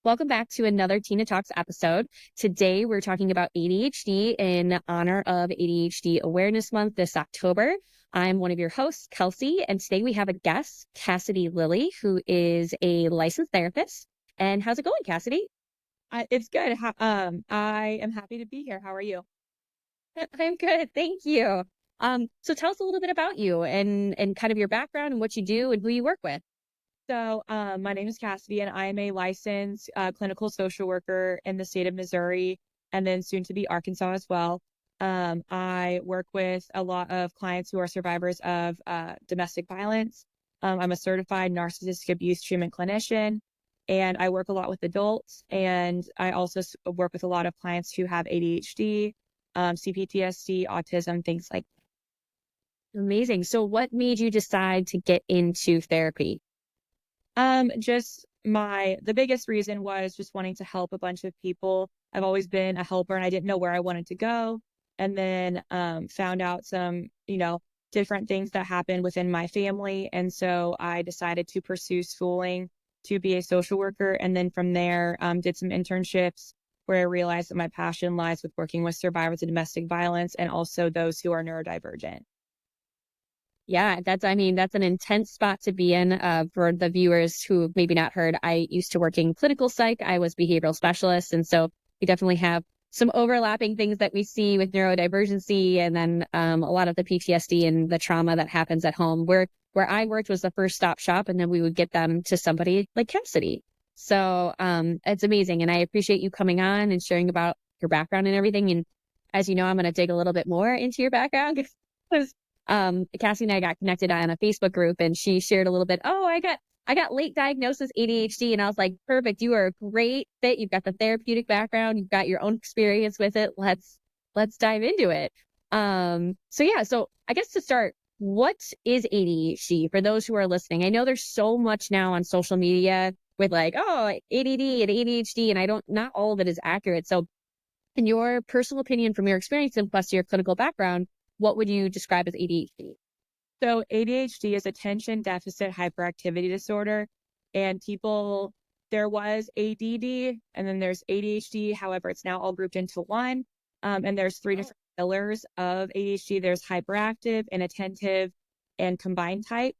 Welcome back to another TINAH Talks episode. Today, we're talking about ADHD in honor of ADHD Awareness Month this October. I'm one of your hosts, Kelsey, and today we have a guest, Cassady Lilly, who is a licensed therapist. And how's it going, Cassady? It's good. I am happy to be here. How are you? I'm good, thank you. So tell us a little bit about you and kind of your background and what you do and who you work with. My name is Cassidy, and I am a licensed clinical social worker in the state of Missouri, and then soon to be Arkansas as well. I work with a lot of clients who are survivors of domestic violence. I'm a certified narcissistic abuse treatment clinician, and I work a lot with adults. And I also work with a lot of clients who have ADHD, CPTSD, autism, things like Amazing. So what made you decide to get into therapy? Just the biggest reason was just wanting to help a bunch of people. I've always been a helper and I didn't know where I wanted to go. And then found out some, different things that happened within my family. And so I decided to pursue schooling to be a social worker. And then from there, did some internships where I realized that my passion lies with working with survivors of domestic violence and also those who are neurodivergent. Yeah, that's an intense spot to be in. For the viewers who maybe not heard, I used to work in clinical psych. I was behavioral specialist. And so we definitely have some overlapping things that we see with neurodivergency and then a lot of the PTSD and the trauma that happens at home. Where I worked was the first stop shop, and then we would get them to somebody like Cassidy. So it's amazing. And I appreciate you coming on and sharing about your background and everything. And as you know, I'm going to dig a little bit more into your background. Cassie and I got connected on a Facebook group, and she shared a little bit. Oh, I got late diagnosis ADHD, and I was like, perfect. You are a great fit. You've got the therapeutic background. You've got your own experience with it. Let's dive into it. So I guess to start, what is ADHD for those who are listening? I know there's so much now on social media with like, oh, ADD and ADHD, and not all of it is accurate. So in your personal opinion, from your experience and plus your clinical background, what would you describe as ADHD? So ADHD is attention deficit hyperactivity disorder, and there was ADD and then there's ADHD. However, it's now all grouped into one. And there's three different pillars of ADHD. There's hyperactive, inattentive, and combined type.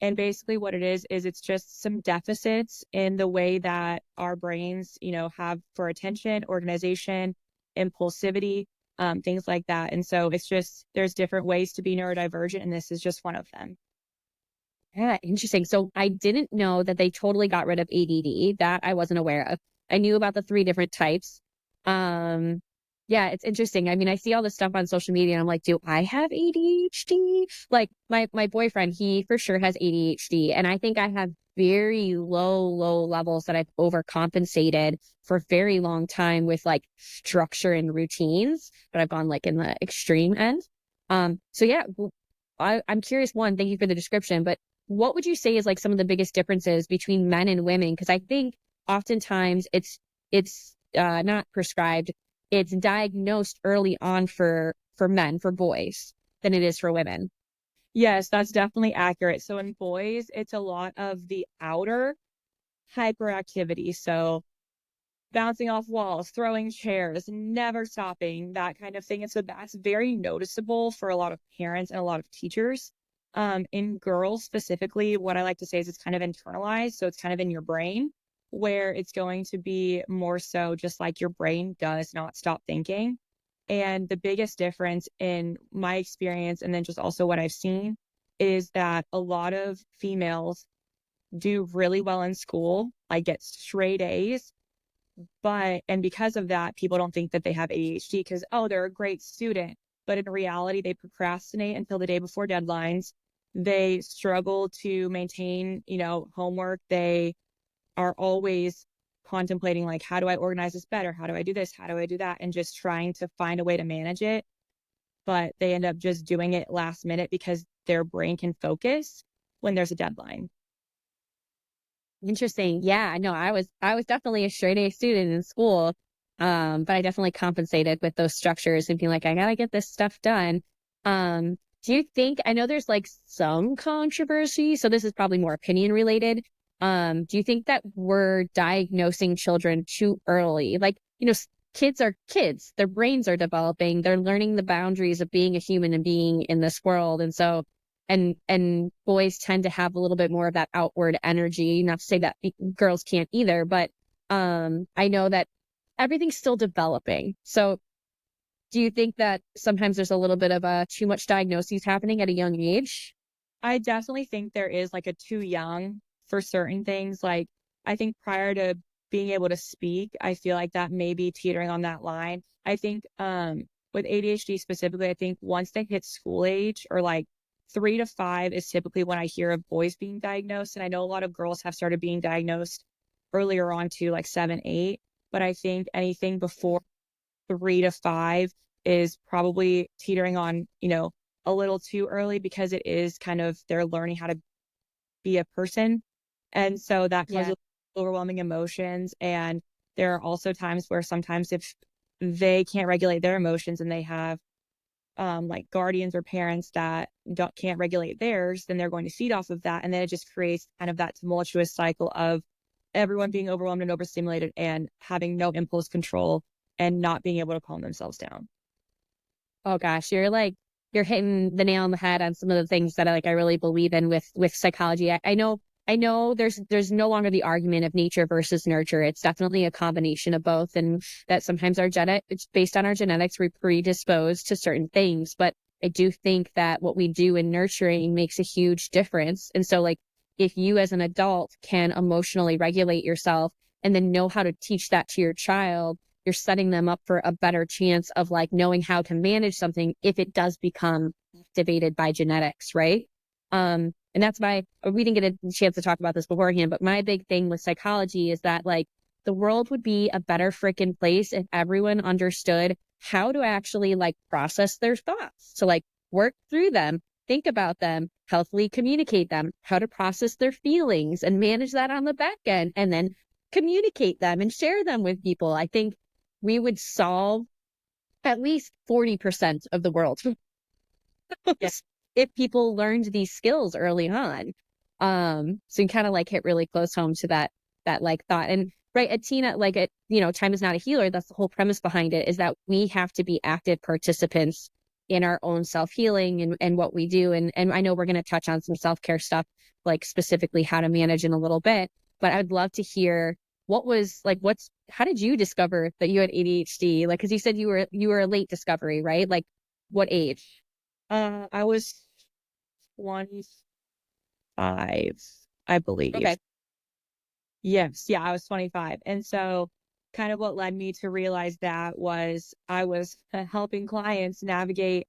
And basically what it is it's just some deficits in the way that our brains, have for attention, organization, impulsivity, things like that. And so there's different ways to be neurodivergent, and this is just one of them. Yeah, interesting. So I didn't know that they totally got rid of ADD. That I wasn't aware of. I knew about the three different types. Um, yeah, it's interesting. I mean, I see all this stuff on social media and I'm like, do I have ADHD? Like my boyfriend, he for sure has ADHD. And I think I have very low levels that I've overcompensated for a very long time with like structure and routines, but I've gone like in the extreme end. So yeah, I'm curious, one, thank you for the description, but what would you say is like some of the biggest differences between men and women? Because I think oftentimes it's not prescribed, it's diagnosed early on for men, for boys, than it is for women. Yes, that's definitely accurate. So in boys, it's a lot of the outer hyperactivity. So bouncing off walls, throwing chairs, never stopping, that kind of thing. And so that's very noticeable for a lot of parents and a lot of teachers. In girls specifically, what I like to say is it's kind of internalized. So it's kind of in your brain, where it's going to be more so just like your brain does not stop thinking. And the biggest difference in my experience, and then just also what I've seen, is that a lot of females do really well in school, like get straight A's, and because of that, people don't think that they have ADHD because, oh, they're a great student. But in reality, they procrastinate until the day before deadlines. They struggle to maintain, homework. They are always contemplating, like, how do I organize this better? How do I do this? How do I do that? And just trying to find a way to manage it. But they end up just doing it last minute because their brain can focus when there's a deadline. Interesting. Yeah, no, I was definitely a straight A student in school. But I definitely compensated with those structures and being like, I gotta get this stuff done. Do you think, I know there's like some controversy, so this is probably more opinion related. Do you think that we're diagnosing children too early? Like, kids are kids, their brains are developing, they're learning the boundaries of being a human and being in this world. And so, and boys tend to have a little bit more of that outward energy. Not to say that girls can't either, but I know that everything's still developing. So do you think that sometimes there's a little bit of a too much diagnoses happening at a young age? I definitely think there is like a too young for certain things. Like, I think prior to being able to speak, I feel like that may be teetering on that line. I think with ADHD specifically, I think once they hit school age, or like 3 to 5 is typically when I hear of boys being diagnosed. And I know a lot of girls have started being diagnosed earlier on to like 7, 8. But I think anything before 3 to 5 is probably teetering on, a little too early, because it is kind of they're learning how to be a person. And so that comes Yeah. with overwhelming emotions. And there are also times where sometimes if they can't regulate their emotions and they have like guardians or parents that can't regulate theirs, then they're going to feed off of that. And then it just creates kind of that tumultuous cycle of everyone being overwhelmed and overstimulated and having no impulse control and not being able to calm themselves down. Oh gosh, you're hitting the nail on the head on some of the things that I really believe in with psychology. I know there's no longer the argument of nature versus nurture. It's definitely a combination of both, and that sometimes it's based on our genetics, we're predisposed to certain things. But I do think that what we do in nurturing makes a huge difference. And so, like, if you as an adult can emotionally regulate yourself and then know how to teach that to your child, you're setting them up for a better chance of like knowing how to manage something if it does become activated by genetics, right? And that's we didn't get a chance to talk about this beforehand, but my big thing with psychology is that like the world would be a better freaking place if everyone understood how to actually like process their thoughts. So like work through them, think about them, healthily communicate them, how to process their feelings and manage that on the back end, and then communicate them and share them with people. I think we would solve at least 40% of the world's Yeah. if people learned these skills early on. So you kind of like hit really close home to that like thought. And right at TINAH, like time is not a healer. That's the whole premise behind it, is that we have to be active participants in our own self-healing and what we do. And I know we're going to touch on some self-care stuff, like specifically how to manage in a little bit, but I'd love to hear how did you discover that you had ADHD? Like, cause you said you were a late discovery, right? Like what age? I was 25, I believe. Okay. Yes, yeah, I was 25. And so kind of what led me to realize that was I was helping clients navigate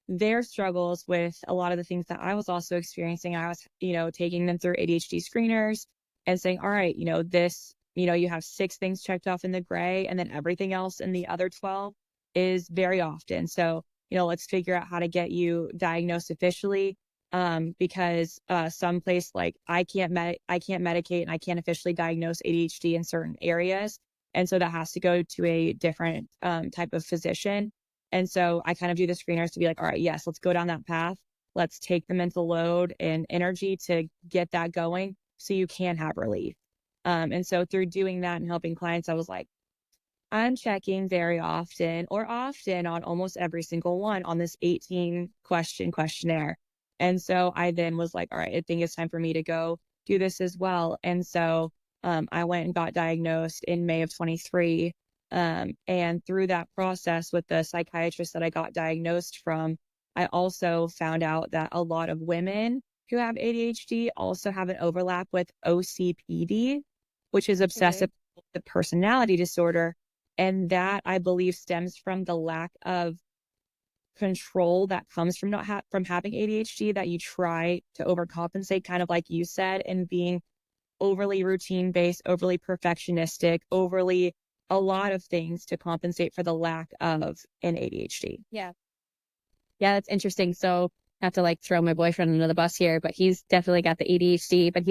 their struggles with a lot of the things that I was also experiencing. I was, taking them through ADHD screeners and saying, all right, you have 6 things checked off in the gray, and then everything else in the other 12 is very often. So, let's figure out how to get you diagnosed officially. Because someplace like I can't medicate and I can't officially diagnose ADHD in certain areas. And so that has to go to a different type of physician. And so I kind of do the screeners to be like, all right, yes, let's go down that path. Let's take the mental load and energy to get that going so you can have relief. And so through doing that and helping clients, I was like, I'm checking very often or often on almost every single one on this 18 question questionnaire. And so I then was like, all right, I think it's time for me to go do this as well. And so I went and got diagnosed in May of 23. And through that process with the psychiatrist that I got diagnosed from, I also found out that a lot of women who have ADHD also have an overlap with OCPD, which is obsessive personality disorder. And that, I believe, stems from the lack of control that comes from from having ADHD, that you try to overcompensate, kind of like you said, and being overly routine based, overly perfectionistic, overly a lot of things to compensate for the lack of an ADHD. Yeah. Yeah, that's interesting. So not to like throw my boyfriend under the bus here, but he's definitely got the ADHD, but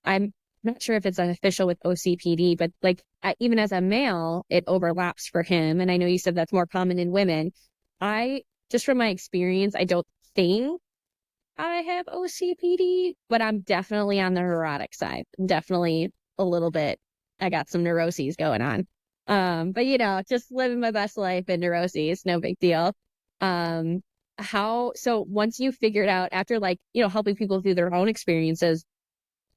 I'm not sure if it's official with OCPD, but like even as a male, it overlaps for him. And I know you said that's more common in women. Just from my experience, I don't think I have OCPD, but I'm definitely on the neurotic side. Definitely a little bit. I got some neuroses going on. But just living my best life in neuroses, no big deal. Um, so once you figured out after like, helping people through their own experiences,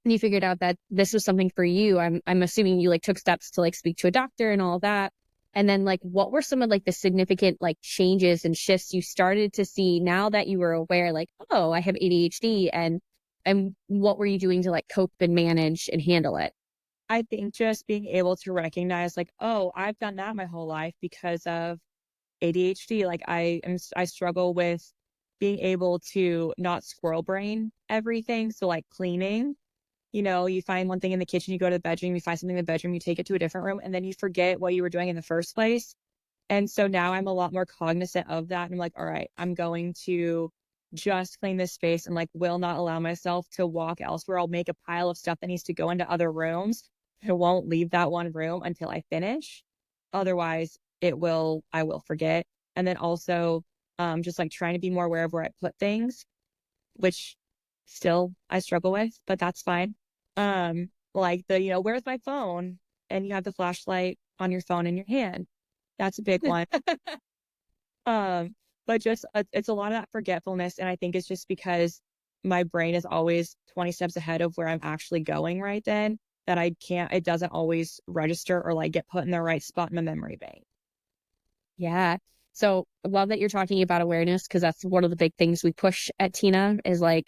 and you figured out that this was something for you, I'm assuming you like took steps to like speak to a doctor and all that. And then like what were some of like the significant like changes and shifts you started to see now that you were aware like, oh, I have ADHD, and what were you doing to like cope and manage and handle it? I think just being able to recognize like, oh, I've done that my whole life because of ADHD. Like I struggle with being able to not squirrel brain everything. So like cleaning, you find one thing in the kitchen, you go to the bedroom, you find something in the bedroom, you take it to a different room, and then you forget what you were doing in the first place. And so now I'm a lot more cognizant of that. And I'm like, all right, I'm going to just clean this space and like will not allow myself to walk elsewhere. I'll make a pile of stuff that needs to go into other rooms. I won't leave that one room until I finish. Otherwise, I will forget. And then also, just like trying to be more aware of where I put things, which still I struggle with, but that's fine. Like where's my phone? And you have the flashlight on your phone in your hand. That's a big one. Um, but just it's a lot of that forgetfulness, and I think it's just because my brain is always 20 steps ahead of where I'm actually going right then that it doesn't always register or like get put in the right spot in my memory bank. Yeah. So I love that you're talking about awareness, because that's one of the big things we push at TINAH is like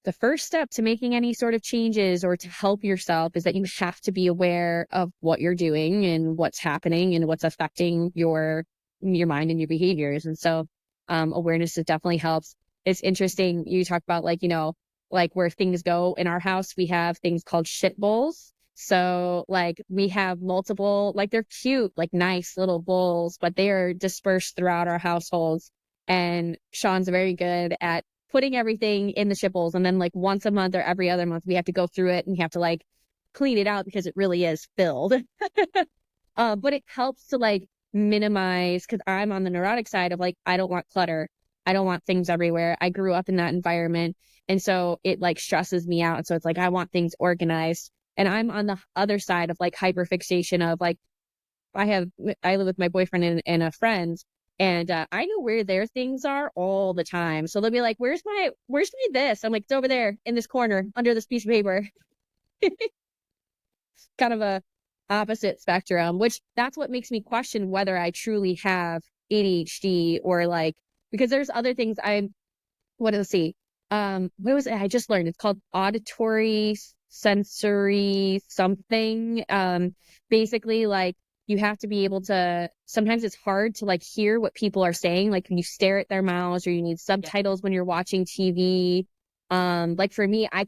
the first step to making any sort of changes or to help yourself is that you have to be aware of what you're doing and what's happening and what's affecting your mind and your behaviors. And so awareness, it definitely helps. It's interesting. You talk about like, like where things go in our house, we have things called shit bowls. So like we have multiple, like they're cute, like nice little bowls, but they are dispersed throughout our households. And Sean's very good at putting everything in the ship bowls, and then like once a month or every other month we have to go through it and you have to like clean it out because it really is filled. But it helps to like minimize, because I'm on the neurotic side of like I don't want clutter, I don't want things everywhere. I grew up in that environment, and so it like stresses me out, and so it's like I want things organized. And I'm on the other side of like hyperfixation of like I live with my boyfriend and a friend, and I know where their things are all the time. So they'll be like, where's my this? I'm like, it's over there in this corner under this piece of paper." Kind of a opposite spectrum, which that's what makes me question whether I truly have ADHD or like, because there's other things what does it see? What was it? I just learned it's called auditory sensory something. Basically like you have to be able to, sometimes it's hard to like hear what people are saying. Like when you stare at their mouths or you need subtitles when you're watching TV. Like for me, I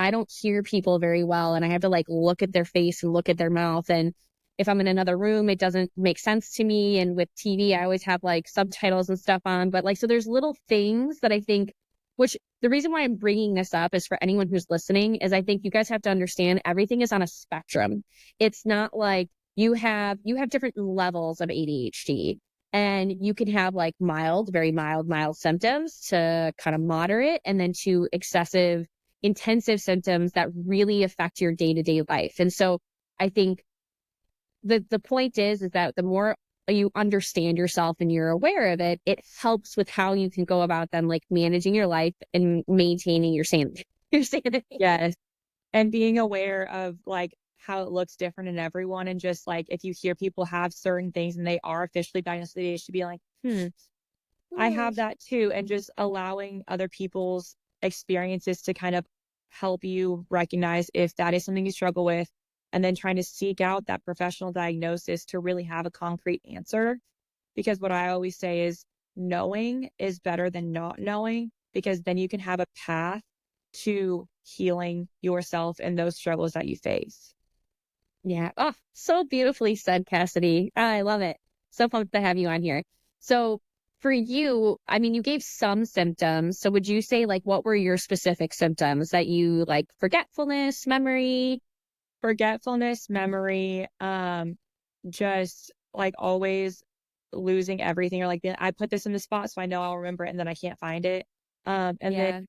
don't hear people very well, and I have to like look at their face and look at their mouth. And if I'm in another room, it doesn't make sense to me. And with TV, I always have like subtitles and stuff on. But like, so there's little things that I think, which the reason why I'm bringing this up is for anyone who's listening, is I think you guys have to understand everything is on a spectrum. It's not like you have different levels of ADHD. And you can have like mild, very mild symptoms to kind of moderate, and then to excessive, intensive symptoms that really affect your day-to-day life. And so I think the point is that the more you understand yourself and you're aware of it, it helps with how you can go about then like managing your life and maintaining your sanity. Your sanity. Yes. And being aware of like how it looks different in everyone. And just like if you hear people have certain things and they are officially diagnosed with ADHD, be like, I have that too. And just allowing other people's experiences to kind of help you recognize if that is something you struggle with, and then trying to seek out that professional diagnosis to really have a concrete answer. Because what I always say is knowing is better than not knowing, because then you can have a path to healing yourself and those struggles that you face. Yeah. Oh, so beautifully said, Cassady. I love it. So pumped to have you on here. So for you, I mean, you gave some symptoms. So would you say like what were your specific symptoms that you like forgetfulness, memory? Forgetfulness, memory, just like always losing everything, or like I put this in the spot so I know I'll remember it and then I can't find it. And then Yeah.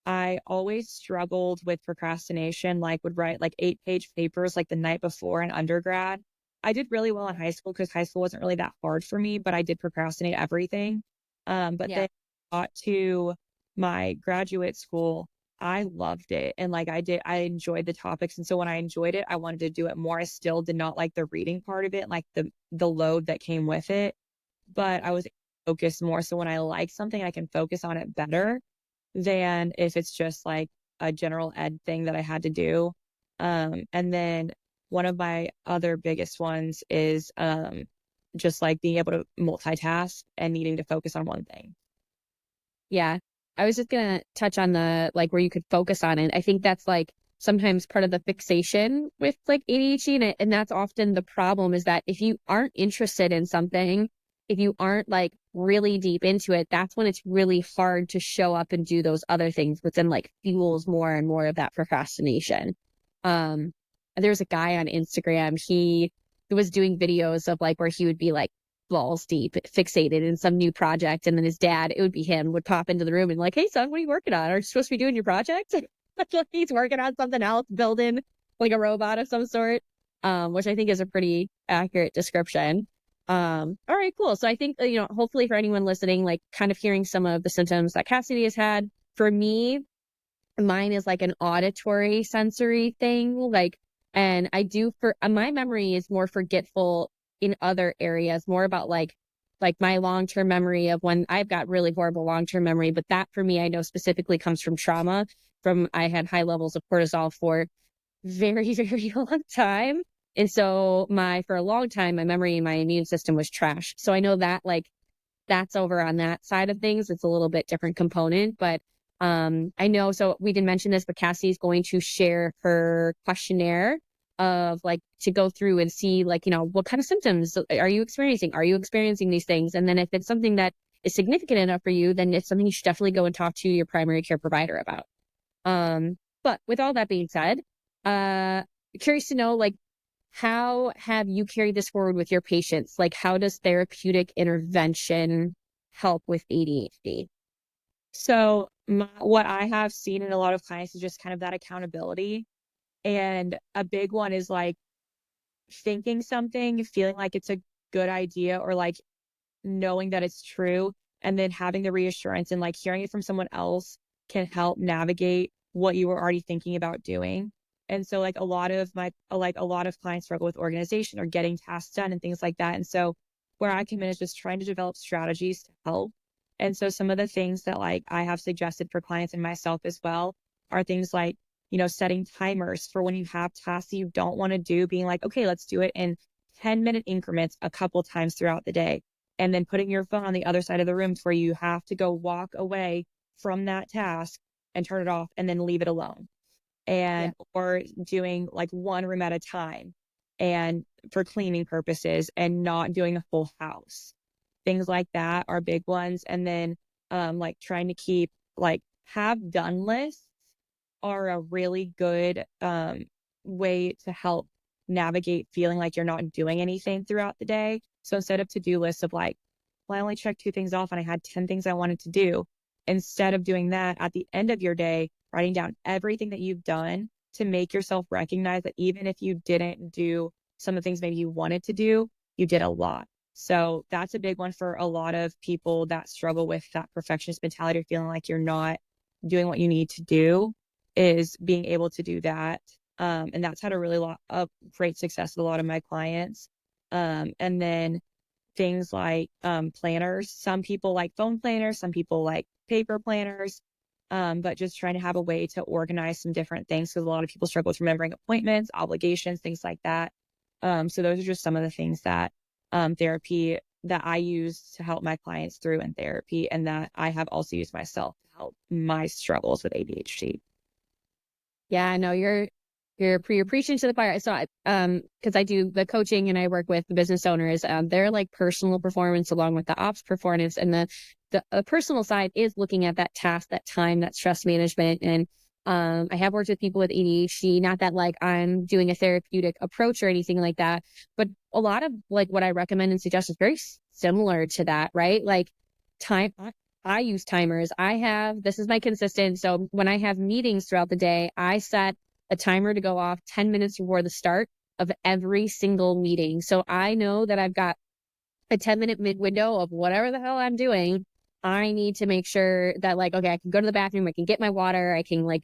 I always struggled with procrastination, like would write like 8-page papers like the night before in undergrad. I did really well in high school because high school wasn't really that hard for me, but I did procrastinate everything. But Yeah. then got to my graduate school, I loved it. And like I enjoyed the topics. And so when I enjoyed it, I wanted to do it more. I still did not like the reading part of it, like the load that came with it, but I was focused more. So when I like something, I can focus on it better than if it's just like a general ed thing that I had to do. And then one of my other biggest ones is just like being able to multitask and needing to focus on one thing. Yeah. I was just gonna touch on the like where you could focus on it. I think that's like sometimes part of the fixation with like ADHD, and that's often the problem is that if you aren't interested in something, if you aren't like really deep into it, that's when it's really hard to show up and do those other things, which then like fuels more and more of that procrastination. Um, there was a guy on Instagram, he was doing videos of like where he would be like balls deep, fixated in some new project. And then his dad, it would be him, would pop into the room and like, hey, son, what are you working on? Are you supposed to be doing your project? Like he's working on something else, building like a robot of some sort, which I think is a pretty accurate description. All right, cool. So I think, hopefully for anyone listening, like kind of hearing some of the symptoms that Cassidy has had, for me, mine is like an auditory sensory thing. Like, and I do for my memory is more forgetful in other areas, more about like my long-term memory of when I've got really horrible long-term memory. But that for me, I know specifically comes from trauma. From I had high levels of cortisol for very, very long time. And so for a long time, my memory and my immune system was trash. So I know that like that's over on that side of things. It's a little bit different component, but I know, so we didn't mention this, but Cassie's going to share her questionnaire of like to go through and see like, what kind of symptoms are you experiencing? Are you experiencing these things? And then if it's something that is significant enough for you, then it's something you should definitely go and talk to your primary care provider about. But with all that being said, uh, curious to know, like, how have you carried this forward with your patients? Like, how does therapeutic intervention help with ADHD? So what I have seen in a lot of clients is just kind of that accountability. And a big one is like thinking something, feeling like it's a good idea or like knowing that it's true, and then having the reassurance and like hearing it from someone else can help navigate what you were already thinking about doing. And so like a lot of clients struggle with organization or getting tasks done and things like that. And so where I come in is just trying to develop strategies to help. And so some of the things that like I have suggested for clients and myself as well are things like, setting timers for when you have tasks that you don't want to do, being like, okay, let's do it in 10-minute increments a couple times throughout the day, and then putting your phone on the other side of the room to where you have to go walk away from that task and turn it off and then leave it alone. Yeah. And or doing like one room at a time and for cleaning purposes and not doing a full house. Things like that are big ones. And then like trying to keep like have done lists are a really good way to help navigate feeling like you're not doing anything throughout the day. So instead of to-do lists of like, well, I only checked 2 things off and I had 10 things I wanted to do, instead of doing that at the end of your day, writing down everything that you've done to make yourself recognize that even if you didn't do some of the things maybe you wanted to do, you did a lot. So that's a big one for a lot of people that struggle with that perfectionist mentality or feeling like you're not doing what you need to do, is being able to do that. And that's had a really lot of great success with a lot of my clients. And then things like planners. Some people like phone planners, some people like paper planners, but just trying to have a way to organize some different things because a lot of people struggle with remembering appointments, obligations, things like that. So those are just some of the things that therapy that I use to help my clients through in therapy, and that I have also used myself to help my struggles with ADHD. Yeah, I know you're preaching to the choir. So because I do the coaching and I work with the business owners, they're like personal performance along with the ops performance, and the personal side is looking at that task, that time, that stress management. And I have worked with people with ADHD, not that like I'm doing a therapeutic approach or anything like that, but a lot of like what I recommend and suggest is very similar to that, right? Like time. I use timers. This is my consistent. So when I have meetings throughout the day, I set a timer to go off 10 minutes before the start of every single meeting. So I know that I've got a 10-minute mid window of whatever the hell I'm doing. I need to make sure that like, okay, I can go to the bathroom, I can get my water, I can like,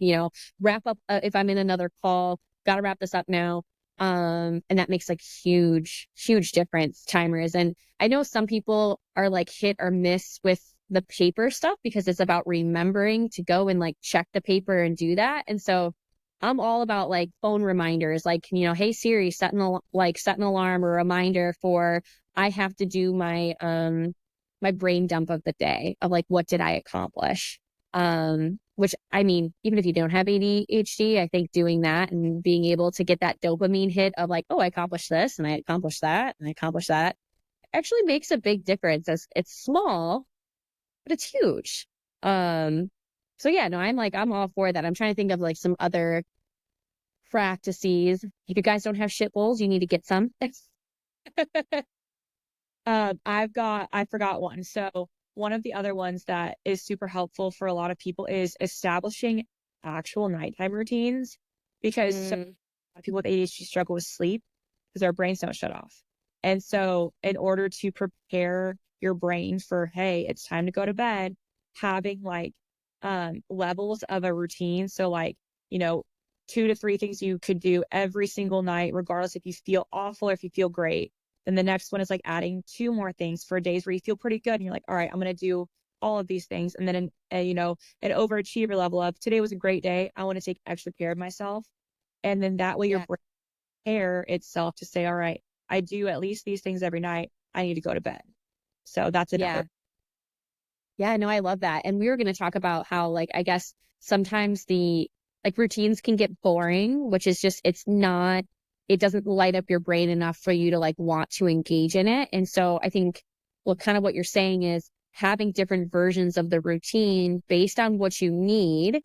wrap up if I'm in another call, got to wrap this up now. And that makes like huge difference, timers. And I know some people are like hit or miss with the paper stuff because it's about remembering to go and like check the paper and do that. And so I'm all about like phone reminders, like, hey Siri, set an alarm or reminder for I have to do my brain dump of the day of like what did I accomplish. Which I mean, even if you don't have ADHD, I think doing that and being able to get that dopamine hit of like, oh, I accomplished this and I accomplished that and I accomplished that actually makes a big difference. As it's small, but it's huge. Um, so yeah, no, I'm all for that. I'm trying to think of like some other practices. If you guys don't have shit bowls, you need to get some. I forgot one. So one of the other ones that is super helpful for a lot of people is establishing actual nighttime routines, because so Mm, many people with ADHD struggle with sleep because our brains don't shut off. And so in order to prepare your brain for, hey, it's time to go to bed, having like levels of a routine. So like, you know, 2 to 3 things you could do every single night, regardless if you feel awful or if you feel great. Then the next one is like adding 2 more things for days where you feel pretty good and you're like, all right, I'm going to do all of these things. And then an overachiever level of today was a great day, I want to take extra care of myself. And then that way your yeah, brain prepare itself to say, all right, I do at least these things every night, I need to go to bed. So that's yeah. another. Yeah, no, I love that. And we were going to talk about how, like, I guess sometimes the like routines can get boring, which is just, it doesn't light up your brain enough for you to like want to engage in it. And so I think, well, kind of what you're saying is having different versions of the routine based on what you need.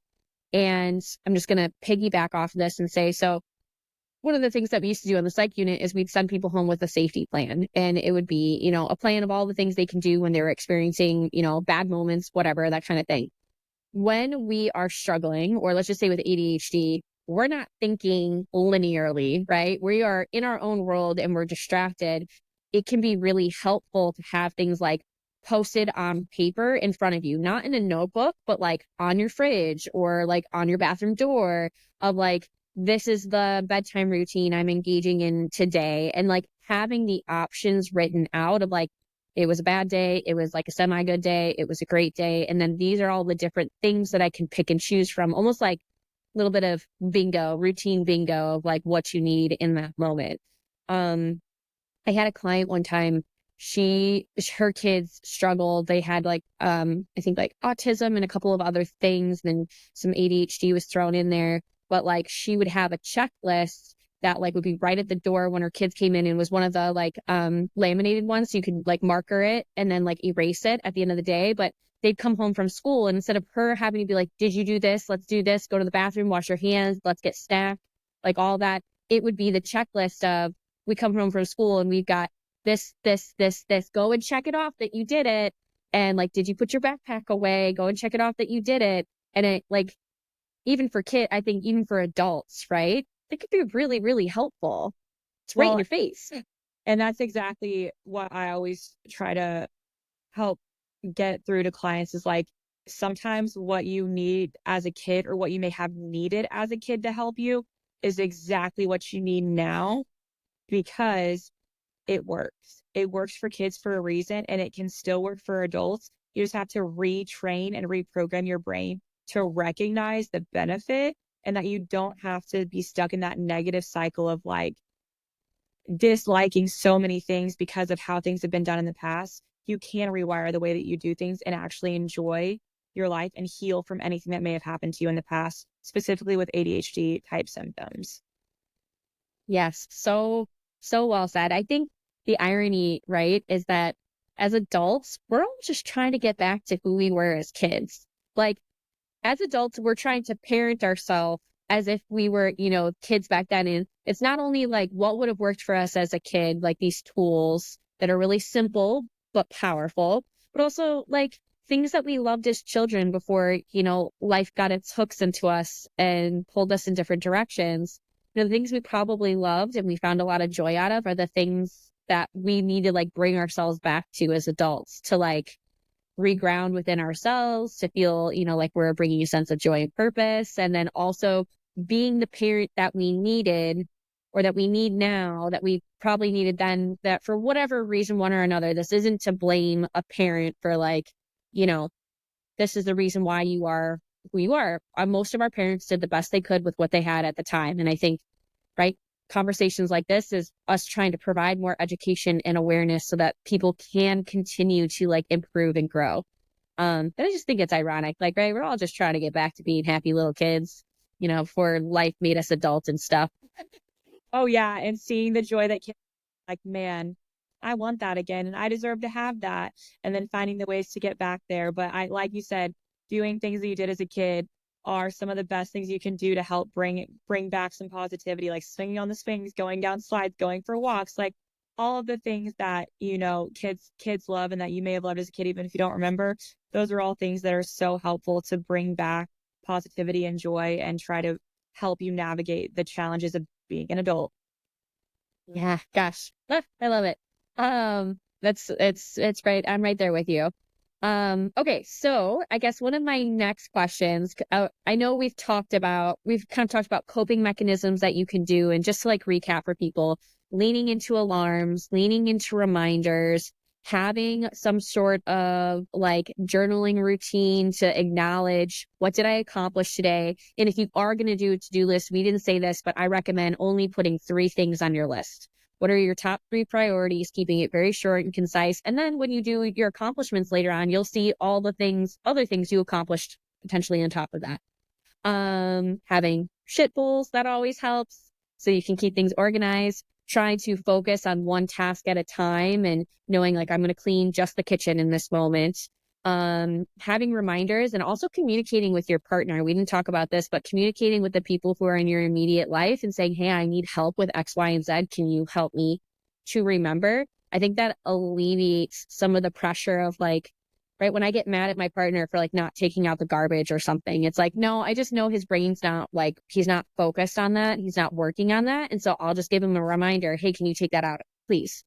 And I'm just going to piggyback off of this and say, so one of the things that we used to do on the psych unit is we'd send people home with a safety plan. And it would be, a plan of all the things they can do when they're experiencing, bad moments, whatever, that kind of thing. When we are struggling, or let's just say with ADHD, we're not thinking linearly, right? We are in our own world and we're distracted. It can be really helpful to have things like posted on paper in front of you, not in a notebook, but like on your fridge or like on your bathroom door of like, this is the bedtime routine I'm engaging in today. And like having the options written out of like, it was a bad day, it was like a semi good day, it was a great day. And then these are all the different things that I can pick and choose from, almost like a little bit of bingo, routine bingo of like what you need in that moment. Um, I had a client one time, her kids struggled. They had like, I think like autism and a couple of other things, then some ADHD was thrown in there. But like she would have a checklist that like would be right at the door when her kids came in, and was one of the like laminated ones. So you could like marker it and then like erase it at the end of the day. But they'd come home from school, and instead of her having to be like, did you do this? Let's do this, go to the bathroom, wash your hands, let's get snacked, like all that, it would be the checklist of, we come home from school and we've got this, go and check it off that you did it. And like, did you put your backpack away? Go and check it off that you did it. And it like, even for I think even for adults, right? It could be really helpful. It's right in Well, your face. and that's exactly what I always try to help get through to clients is like, sometimes what you need as a kid or what you may have needed as a kid to help you is exactly what you need now, because it works. It works for kids for a reason, and it can still work for adults. You just have to retrain and reprogram your brain to recognize the benefit, and that you don't have to be stuck in that negative cycle of like disliking so many things because of how things have been done in the past. You can rewire the way that you do things and actually enjoy your life and heal from anything that may have happened to you in the past, specifically with ADHD type symptoms. Yes. So well said. I think the irony, right, is that as adults, we're all just trying to get back to who we were as kids. Like, as adults, we're trying to parent ourselves as if we were, kids back then. And it's not only like what would have worked for us as a kid, like these tools that are really simple but powerful, but also like things that we loved as children before, life got its hooks into us and pulled us in different directions. The things we probably loved and we found a lot of joy out of are the things that we need to like bring ourselves back to as adults to like reground within ourselves, to feel, like we're bringing a sense of joy and purpose. And then also being the parent that we needed or that we need now, that we probably needed then, that for whatever reason, one or another, this isn't to blame a parent for like, you know, this is the reason why you are who you are. Most of our parents did the best they could with what they had at the time. And I think, right, conversations like this is us trying to provide more education and awareness so that people can continue to like improve and grow. But I just think it's ironic. Like, right, we're all just trying to get back to being happy little kids, before life made us adults and stuff. Oh yeah, and seeing the joy that kids like, man, I want that again and I deserve to have that. And then finding the ways to get back there. But like you said, doing things that you did as a kid are some of the best things you can do to help bring back some positivity, like swinging on the swings, going down slides, going for walks, like all of the things that, kids love and that you may have loved as a kid, even if you don't remember. Those are all things that are so helpful to bring back positivity and joy and try to help you navigate the challenges of being an adult. Yeah, gosh, I love it. It's great. I'm right there with you. Okay, so I guess one of my next questions, I know we've kind of talked about coping mechanisms that you can do, and just to like recap for people, leaning into alarms, leaning into reminders, having some sort of like journaling routine to acknowledge what did I accomplish today. And if you are going to do a to-do list, we didn't say this, but I recommend only putting 3 things on your list. What are your top 3 priorities, keeping it very short and concise. And then when you do your accomplishments later on, you'll see all the other things you accomplished potentially on top of that. Having shit bowls, that always helps. So you can keep things organized. Trying to focus on one task at a time and knowing like I'm going to clean just the kitchen in this moment. Having reminders and also communicating with your partner. We didn't talk about this, but communicating with the people who are in your immediate life and saying, hey, I need help with X, Y, and Z. Can you help me to remember? I think that alleviates some of the pressure of like, right, when I get mad at my partner for like not taking out the garbage or something, it's like, no, I just know his brain's not like, he's not focused on that. He's not working on that. And so I'll just give him a reminder. Hey, can you take that out, please?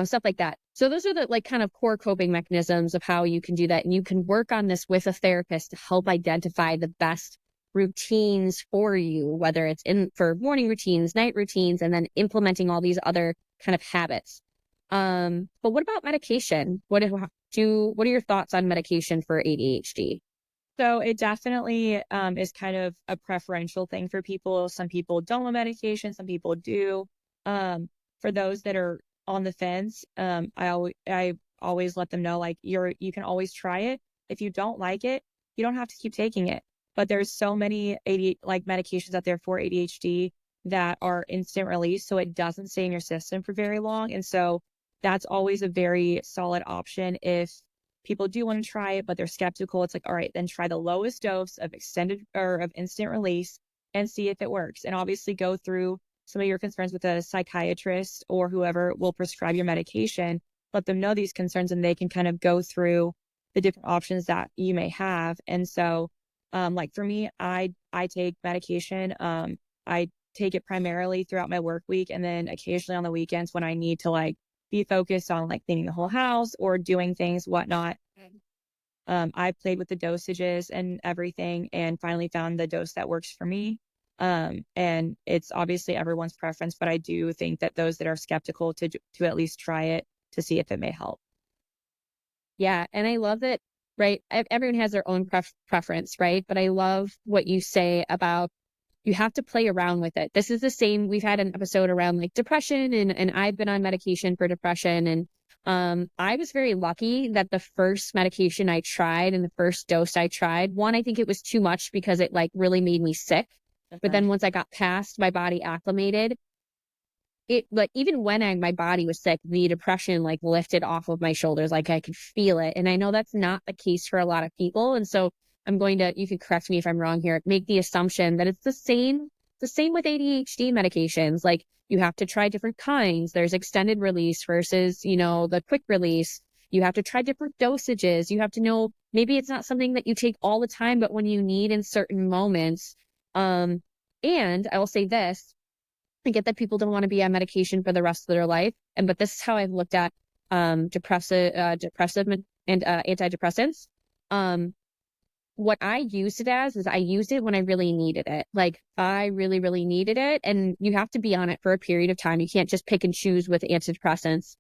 Stuff like that. So those are the like kind of core coping mechanisms of how you can do that. And you can work on this with a therapist to help identify the best routines for you, whether it's for morning routines, night routines, and then implementing all these other kind of habits. But what about medication? What are your thoughts on medication for ADHD? So it definitely is kind of a preferential thing for people. Some people don't want medication, some people do. For those that are on the fence, I always let them know like you can always try it. If you don't like it, you don't have to keep taking it. But there's so many medications out there for ADHD that are instant release, so it doesn't stay in your system for very long. And so that's always a very solid option if people do want to try it, but they're skeptical. It's like, all right, then try the lowest dose of instant release and see if it works. And obviously go through some of your concerns with a psychiatrist or whoever will prescribe your medication. Let them know these concerns and they can kind of go through the different options that you may have. And so, like for me, I take medication. I take it primarily throughout my work week and then occasionally on the weekends when I need to like be focused on like cleaning the whole house or doing things, whatnot. I played with the dosages and everything and finally found the dose that works for me. And it's obviously everyone's preference, but I do think that those that are skeptical to at least try it to see if it may help. Yeah. And I love that, right? Everyone has their own preference, right? But I love what you say about you have to play around with it. This is the same. We've had an episode around like depression and I've been on medication for depression. And I was very lucky that the first medication I tried and the first dose I tried, one, I think it was too much because it like really made me sick. But then once I got past my body acclimated, it like even when my body was sick, the depression like lifted off of my shoulders, like I could feel it. And I know that's not the case for a lot of people. And so you can correct me if I'm wrong here, make the assumption that it's the same with ADHD medications. Like you have to try different kinds. There's extended release versus, the quick release. You have to try different dosages. You have to know maybe it's not something that you take all the time, but when you need in certain moments. And I will say this, I get that people don't want to be on medication for the rest of their life. But this is how I've looked at depressive and antidepressants. What I used it as is I used it when I really needed it. Like I really, really needed it. And you have to be on it for a period of time. You can't just pick and choose with antidepressants.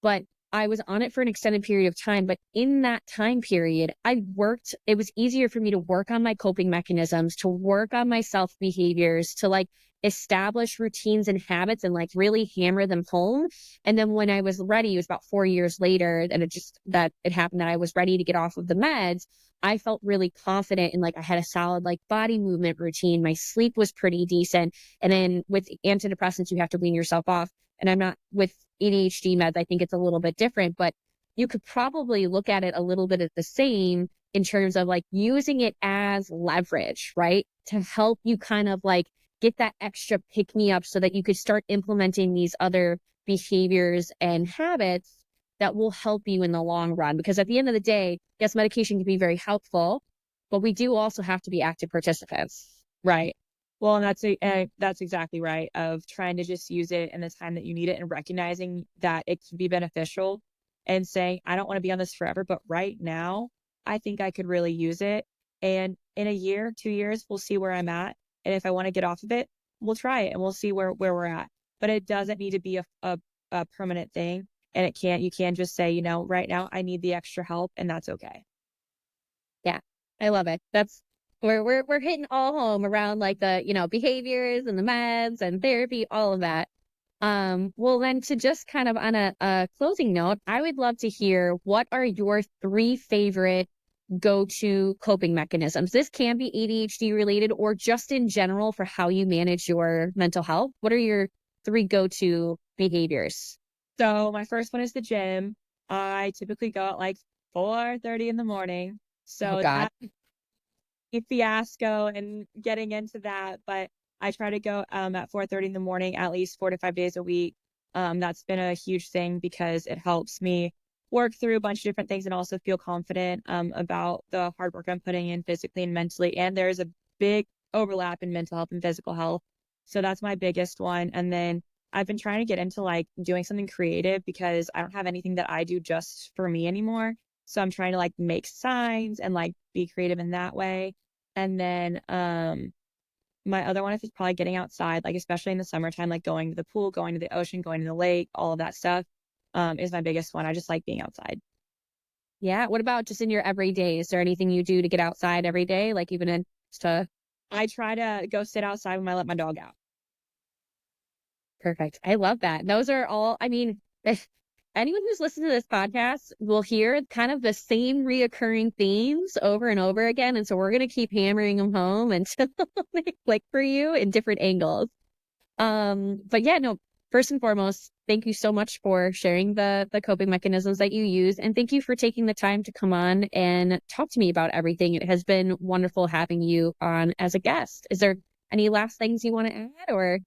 But I was on it for an extended period of time. But in that time period, it was easier for me to work on my coping mechanisms, to work on my self behaviors, to like establish routines and habits and like really hammer them home. And then when I was ready, it was about 4 years later, and it happened that I was ready to get off of the meds. I felt really confident and like I had a solid like body movement routine. My sleep was pretty decent. And then with antidepressants, you have to wean yourself off. And I'm not with ADHD meds. I think it's a little bit different, but you could probably look at it a little bit at the same in terms of like using it as leverage, right? To help you kind of like get that extra pick me up so that you could start implementing these other behaviors and habits that will help you in the long run. Because at the end of the day, yes, medication can be very helpful, but we do also have to be active participants. Right. Well, and that's exactly right, of trying to just use it in the time that you need it and recognizing that it can be beneficial and saying, I don't want to be on this forever, but right now, I think I could really use it. And in a year, 2 years, we'll see where I'm at. And if I want to get off of it, we'll try it and we'll see where we're at. But it doesn't need to be a permanent thing. And you can't just say, right now I need the extra help, and that's okay. Yeah, I love it. We're hitting all home around like the, behaviors and the meds and therapy, all of that. Well, then to just kind of on a closing note, I would love to hear what are your 3 favorite go-to coping mechanisms? This can be ADHD related or just in general for how you manage your mental health. What are your 3 go-to behaviors? So my first one is the gym. I typically go at like 4:30 in the morning. Oh So God. that's a fiasco and getting into that, but I try to go at 4:30 in the morning, at least 4 to 5 days a week. That's been a huge thing because it helps me work through a bunch of different things and also feel confident about the hard work I'm putting in physically and mentally. And there's a big overlap in mental health and physical health. So that's my biggest one. And then I've been trying to get into like doing something creative because I don't have anything that I do just for me anymore. So I'm trying to like make signs and like be creative in that way. And then my other one is just probably getting outside, like especially in the summertime, like going to the pool, going to the ocean, going to the lake, all of that stuff is my biggest one. I just like being outside. Yeah. What about just in your everyday? Is there anything you do to get outside every day? Like even in to I try to go sit outside when I let my dog out. Perfect. I love that. Those are all, I mean, anyone who's listened to this podcast will hear kind of the same reoccurring themes over and over again. And so we're going to keep hammering them home until they click for you in different angles. But yeah, no, first and foremost, thank you so much for sharing the coping mechanisms that you use. And thank you for taking the time to come on and talk to me about everything. It has been wonderful having you on as a guest. Is there any last things you want to add or?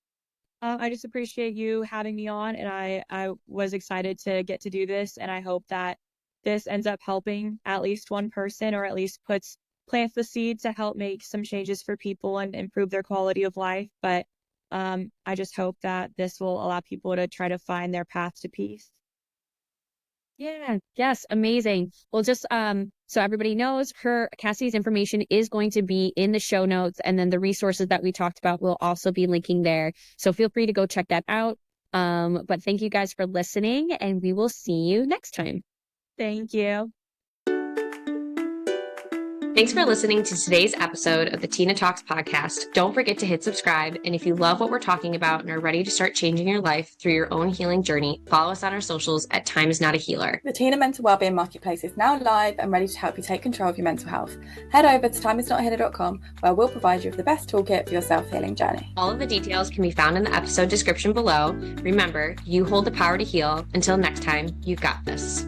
I just appreciate you having me on, and I was excited to get to do this, and I hope that this ends up helping at least one person, or at least plants the seed to help make some changes for people and improve their quality of life. But I just hope that this will allow people to try to find their path to peace. Yeah. Yes. Amazing. Well, just so everybody knows, Cassady's information is going to be in the show notes, and then the resources that we talked about will also be linking there. So feel free to go check that out. But thank you guys for listening, and we will see you next time. Thank you. Thanks for listening to today's episode of the TINAH Talks podcast. Don't forget to hit subscribe. And if you love what we're talking about and are ready to start changing your life through your own healing journey, follow us on our socials at Time Is Not a Healer. The TINAH Mental Wellbeing Marketplace is now live and ready to help you take control of your mental health. Head over to timeisnothealer.com where we'll provide you with the best toolkit for your self-healing journey. All of the details can be found in the episode description below. Remember, you hold the power to heal. Until next time, you've got this.